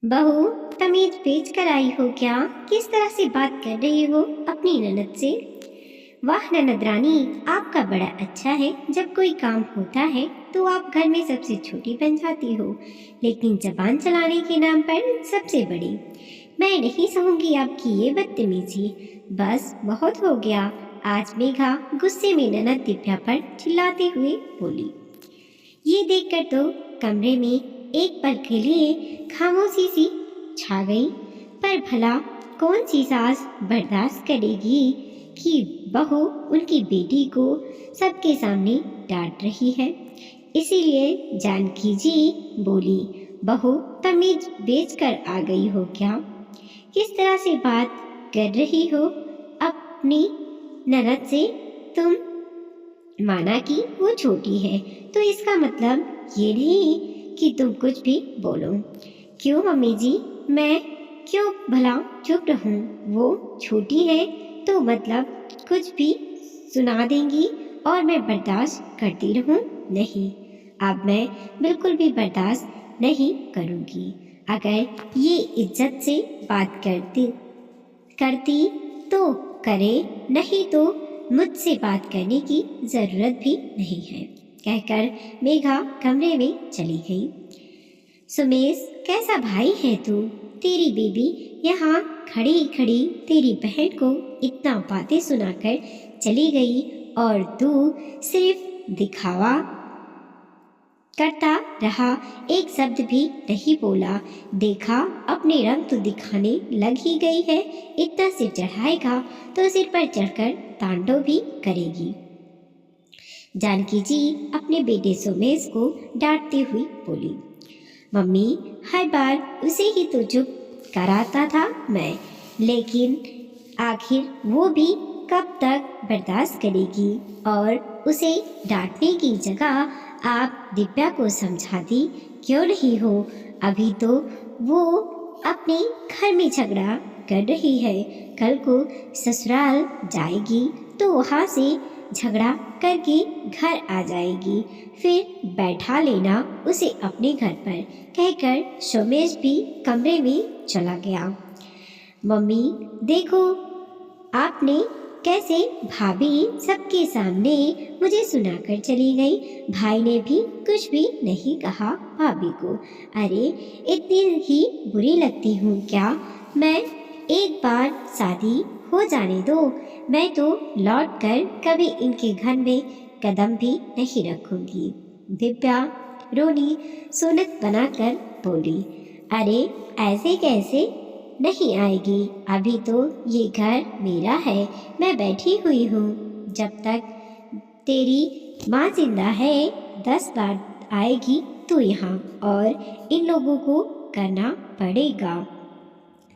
बहू, तमीज बेच कर आई हो क्या? किस तरह से बात कर रही हो अपनी ननद से? वाह ननद रानी, आपका बड़ा अच्छा है। जब कोई काम होता है तो आप घर में सबसे छोटी बन जाती हो, लेकिन जबान चलाने के नाम पर सबसे बड़ी। मैं नहीं सहूंगी आपकी ये बदतमीजी। बस बहुत हो गया। आज मेघा गुस्से में ननद दिव्या पर चिल्लाते हुए बोली। ये देखकर तो कमरे में एक पल के लिए खामोशी सी छा गई। पर भला कौन सी सास बर्दाश्त करेगी कि बहू उनकी बेटी को सबके सामने डांट रही है। इसीलिए जानकी जी बोली, बहू तमीज बेच कर आ गई हो क्या? किस तरह से बात कर रही हो अपनी ननद से? तुम माना कि वो छोटी है तो इसका मतलब ये नहीं कि तुम कुछ भी बोलो। क्यों मम्मी जी, मैं क्यों भला चुप रहूं? वो छोटी है तो मतलब कुछ भी सुना देंगी और मैं बर्दाश्त करती रहूं? नहीं, अब मैं बिल्कुल भी बर्दाश्त नहीं करूंगी। अगर ये इज्जत से बात करती करती तो करे, नहीं तो मुझसे बात करने की जरूरत भी नहीं है, कहकर मेघा कमरे में चली गई। सुमेश, कैसा भाई है तू? तेरी बेबी यहाँ खड़ी खड़ी तेरी बहन को इतना बातें सुनाकर चली गई और तू सिर्फ दिखावा करता रहा, एक शब्द भी नहीं बोला। देखा, अपने रंग तो दिखाने लग ही गई है। इतना सिर चढ़ाएगा तो सिर पर चढ़कर तांडव भी करेगी। जानकी जी अपने बेटे सुमेश को डांटती हुई बोली, मम्मी हर बार उसे ही तो चुप कराता था मैं, लेकिन आखिर वो भी कब तक बर्दाश्त करेगी? और उसे डांटने की जगह आप दिव्या को समझाती क्यों नहीं हो? अभी तो वो अपने घर में झगड़ा कर रही है, कल को ससुराल जाएगी तो वहाँ से झगड़ा करके घर आ जाएगी, फिर बैठा लेना उसे अपने घर पर, कहकर सोमेश भी कमरे में चला गया। मम्मी देखो, आपने कैसे भाभी सबके सामने मुझे सुनाकर चली गई। भाई ने भी कुछ भी नहीं कहा भाभी को। अरे इतनी ही बुरी लगती हूँ क्या मैं? एक बार शादी हो जाने दो, मैं तो लौट कर कभी इनके घर में कदम भी नहीं रखूंगी। दिव्या रोनी सुनत बनाकर बोली, अरे ऐसे कैसे नहीं आएगी? अभी तो ये घर मेरा है, मैं बैठी हुई हूँ। जब तक तेरी माँ जिंदा है 10 बार आएगी तू यहाँ, और इन लोगों को करना पड़ेगा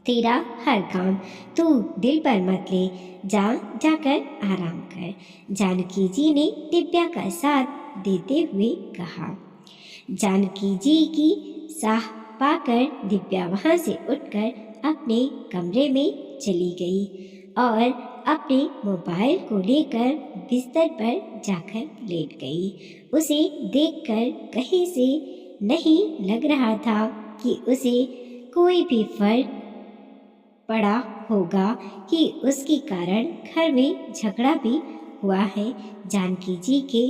तेरा हर काम। तू दिल पर मत ले, जाकर आराम कर, जानकी जी ने दिव्या का साथ देते हुए कहा। जानकी जी की साह पाकर दिव्या वहां से उठकर अपने कमरे में चली गई और अपने मोबाइल को लेकर बिस्तर पर जाकर लेट गई। उसे देखकर कहीं से नहीं लग रहा था कि उसे कोई भी फर्क पड़ा होगा कि उसके कारण घर में झगड़ा भी हुआ है। जानकी जी के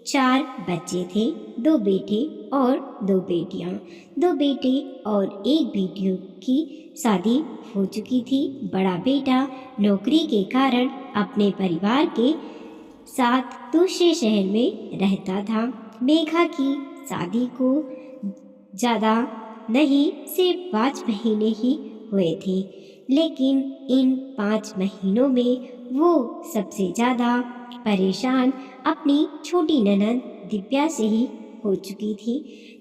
4 बच्चे थे, 2 बेटे और 2 बेटियां। 2 बेटे और एक बेटियों की शादी हो चुकी थी। बड़ा बेटा नौकरी के कारण अपने परिवार के साथ दूसरे शहर में रहता था। मेघा की शादी को ज़्यादा नहीं, सिर्फ 5 महीने ही हुए थे, लेकिन इन 5 महीनों में वो सबसे ज़्यादा परेशान अपनी छोटी ननद दिव्या से ही हो चुकी थी।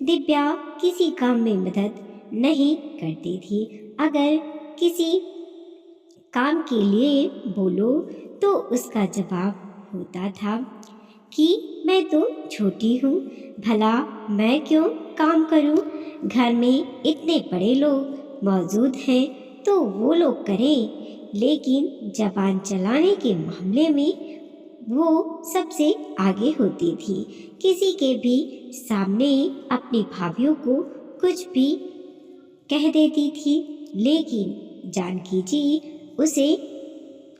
दिव्या किसी काम में मदद नहीं करती थी। अगर किसी काम के लिए बोलो तो उसका जवाब होता था कि मैं तो छोटी हूँ, भला मैं क्यों काम करूँ? घर में इतने बड़े लोग मौजूद हैं तो वो लोग करें, लेकिन जबान चलाने के मामले में वो सबसे आगे होती थी। किसी के भी सामने अपनी भाभीयों को कुछ भी कह देती थी, लेकिन जानकी जी उसे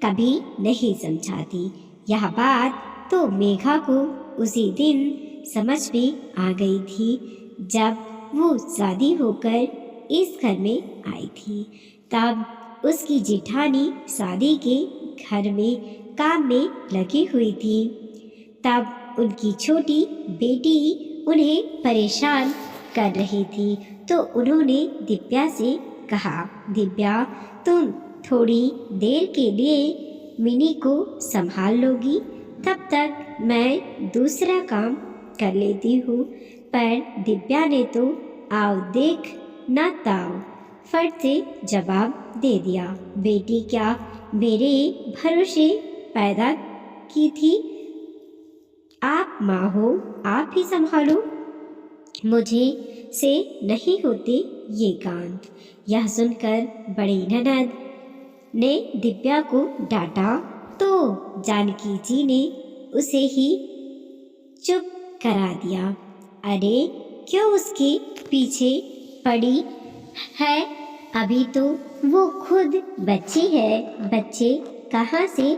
कभी नहीं समझाती। यह बात तो मेघा को उसी दिन समझ में आ गई थी जब वो शादी होकर इस घर में आई थी। तब उसकी जेठानी शादी के घर में काम में लगी हुई थी। तब उनकी छोटी बेटी उन्हें परेशान कर रही थी, तो उन्होंने दिव्या से कहा, दिव्या तुम थोड़ी देर के लिए मिनी को संभाल लोगी, तब तक मैं दूसरा काम कर लेती हूँ। पर दिव्या ने तो आओ देख ना ताओ फट से जवाब दे दिया, बेटी क्या मेरे भरोसे पैदा की थी? आप माँ हो, आप ही संभालो, मुझे से नहीं होते ये काम। यह सुनकर बड़ी ननद ने दिव्या को डांटा तो जानकी जी ने उसे ही चुप करा दिया। अरे क्यों उसके पीछे पड़ी है? अभी तो वो खुद बच्ची है, बच्चे कहाँ से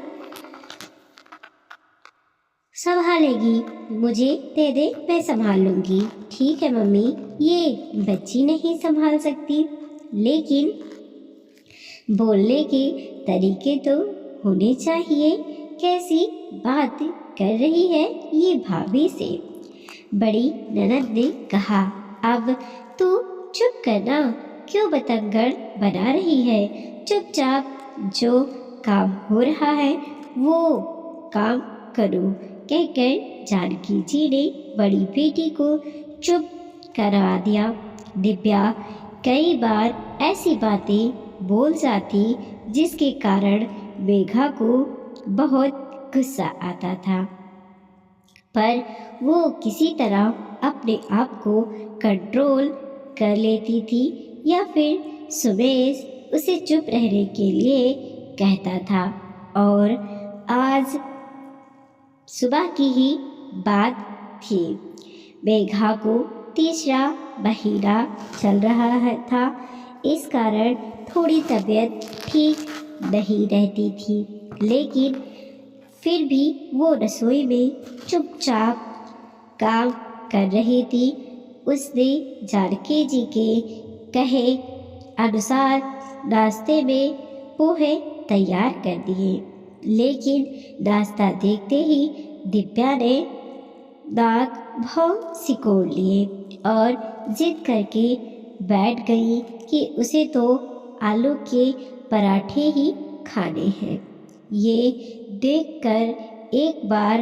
संभालेगी? मुझे दे दे, मैं संभाल लूँगी। ठीक है मम्मी, ये बच्ची नहीं संभाल सकती, लेकिन बोलने के तरीके तो होने चाहिए। कैसी बात कर रही है ये भाभी से? बड़ी ननद ने कहा, अब तू चुप करना, क्यों बतंगड़ बना रही है? चुपचाप जो काम हो रहा है वो काम करो, कहकर जानकी जी ने बड़ी बेटी को चुप करवा दिया। दिव्या कई बार ऐसी बातें बोल जाती जिसके कारण मेघा को बहुत गुस्सा आता था, पर वो किसी तरह अपने आप को कंट्रोल कर लेती थी, या फिर सुमेश उसे चुप रहने के लिए कहता था। और आज सुबह की ही बात थी। मेघा को तीसरा महीना चल रहा था, इस कारण थोड़ी तबीयत ठीक नहीं रहती थी, लेकिन फिर भी वो रसोई में चुपचाप काम कर रही थी। उसने जानकी जी के कहे अनुसार नाश्ते में पोहे तैयार कर दिए, लेकिन नाश्ता देखते ही दिव्या ने नाक भौं सिकोड़ लिए और जिद करके बैठ गई कि उसे तो आलू के पराठे ही खाने हैं। ये देखकर एक बार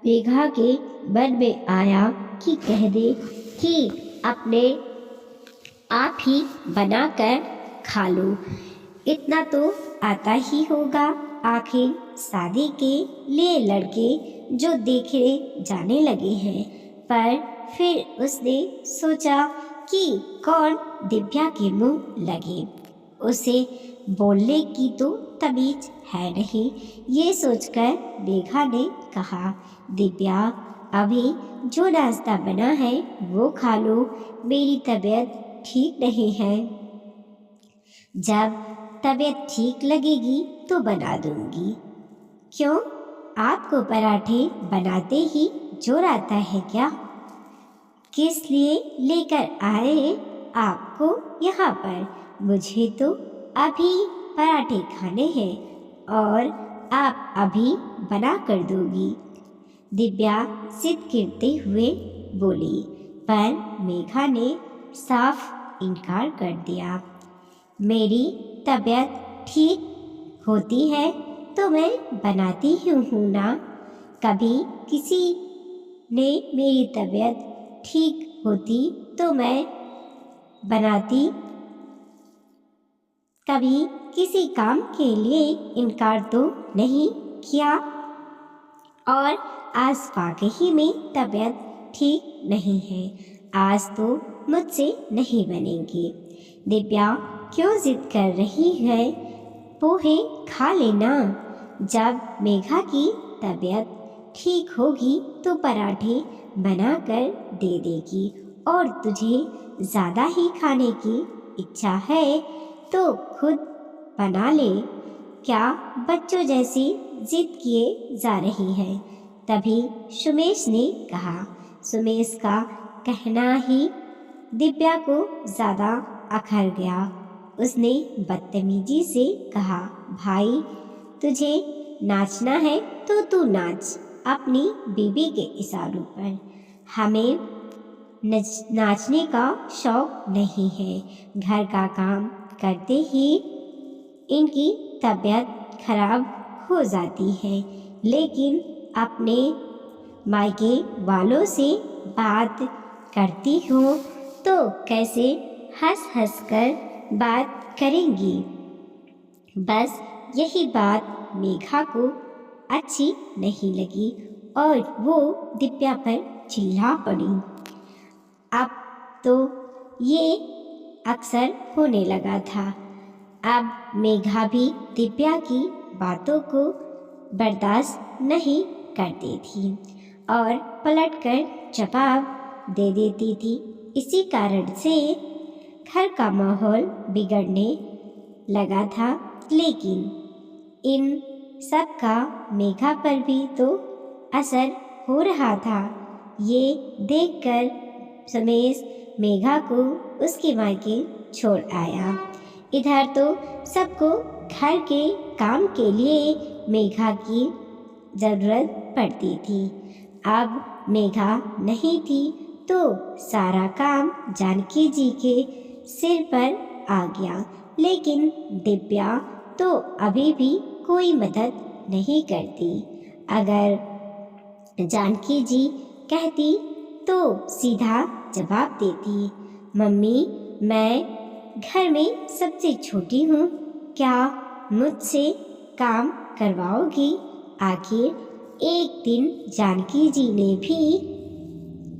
मेघा के मन में आया कि कह दे कि अपने आप ही बनाकर खा लो, इतना तो आता ही होगा। आखिर शादी के लिए लड़के जो देखे जाने लगे हैं। पर फिर उसने सोचा कि कौन दिव्या के मुंह लगे, उसे बोलने की तो तमीज है नहीं। ये सोचकर मेघा ने कहा, दिव्या अभी जो नाश्ता बना है वो खा लो, मेरी तबीयत ठीक नहीं है, जब तबीयत ठीक लगेगी तो बना दूंगी। क्यों, आपको पराठे बनाते ही जोर आता है क्या? किस लिए लेकर आए आपको यहाँ पर? मुझे तो अभी पराठे खाने हैं और आप अभी बना कर दोगी, दिव्या जिद करते हुए बोली। पर मेघा ने साफ इनकार कर दिया। मेरी तबीयत ठीक होती है तो मैं बनाती ही हूँ ना। कभी किसी ने मेरी तबीयत ठीक होती तो मैं बनाती, कभी किसी काम के लिए इनकार तो नहीं किया। और आज वाकई में तबीयत ठीक नहीं है, आज तो मुझसे नहीं बनेंगे। दिव्या क्यों जिद कर रही है? पोहे खा लेना, जब मेघा की तबीयत ठीक होगी तो पराठे बनाकर दे देगी और तुझे ज़्यादा ही खाने की इच्छा है तो खुद बना ले, क्या बच्चों जैसी जिद किए जा रही है। तभी सुमेश ने कहा। सुमेश का कहना ही दिव्या को ज़्यादा अखर गया। उसने बदतमीजी से कहा, भाई तुझे नाचना है तो तू नाच अपनी बीबी के इशारों पर, हमें नाचने का शौक नहीं है। घर का काम करते ही इनकी तबीयत खराब हो जाती है, लेकिन अपने मायके वालों से बात करती हो तो कैसे हंस हंस कर बात करेंगी। बस यही बात मेघा को अच्छी नहीं लगी और वो दिव्या पर चिल्ला पड़ी। अब तो ये अक्सर होने लगा था। अब मेघा भी दिव्या की बातों को बर्दाश्त नहीं करती थी और पलटकर जवाब दे देती थी। इसी कारण से घर का माहौल बिगड़ने लगा था। लेकिन इन सब का मेघा पर भी तो असर हो रहा था। ये देखकर सुमेश मेघा को उसके मायके छोड़ आया। इधर तो सबको घर के काम के लिए मेघा की ज़रूरत पड़ती थी। अब मेघा नहीं थी तो सारा काम जानकी जी के सिर पर आ गया। लेकिन दिव्या तो अभी भी कोई मदद नहीं करती। अगर जानकी जी कहती तो सीधा जवाब देती, मम्मी मैं घर में सबसे छोटी हूँ, क्या मुझसे काम करवाओगी। आखिर एक दिन जानकी जी ने भी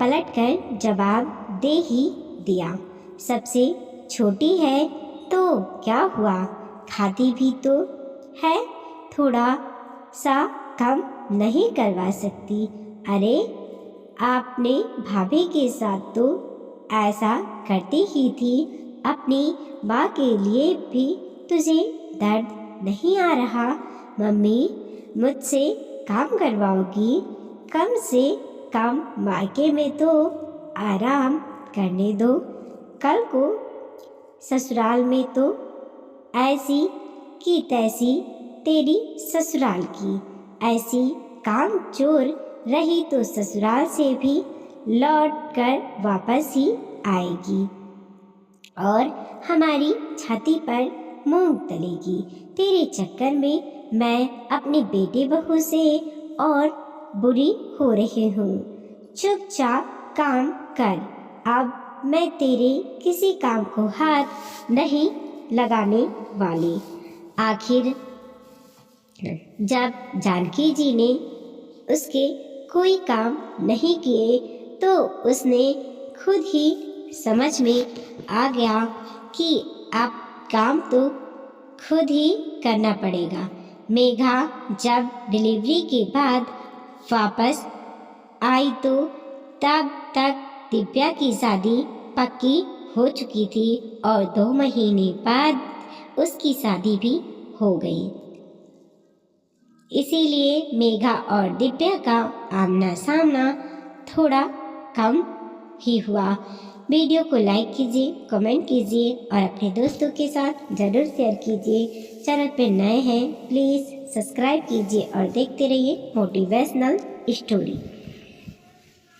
पलटकर जवाब दे ही दिया, सबसे छोटी है तो क्या हुआ, खाती भी तो है, थोड़ा सा काम नहीं करवा सकती। अरे आपने भाभी के साथ तो ऐसा करती ही थी, अपनी माँ के लिए भी तुझे दर्द नहीं आ रहा। मम्मी मुझसे काम करवाओगी, कम से कम मायके में तो आराम करने दो, कल को ससुराल में तो ऐसी की तैसी तेरी ससुराल की, ऐसी काम चोर रही तो ससुराल से भी लौट कर वापस ही आएगी और हमारी छाती पर मूंग तलेगी। तेरे चक्कर में मैं अपने बेटे बहू से और बुरी हो रही हूँ। चुपचाप काम कर, अब मैं तेरे किसी काम को हाथ नहीं लगाने वाली। आखिर जब जानकी जी ने उसके कोई काम नहीं किए तो उसने खुद ही समझ में आ गया कि अब काम तो खुद ही करना पड़ेगा। मेघा जब डिलीवरी के बाद वापस आई तो तब तक दिव्या की शादी पक्की हो चुकी थी और 2 महीने बाद उसकी शादी भी हो गई। इसीलिए मेघा और दिव्या का आमना सामना थोड़ा कम ही हुआ। वीडियो को लाइक कीजिए, कमेंट कीजिए और अपने दोस्तों के साथ ज़रूर शेयर कीजिए। चैनल पर नए हैं प्लीज़ सब्सक्राइब कीजिए और देखते रहिए मोटिवेशनल स्टोरी।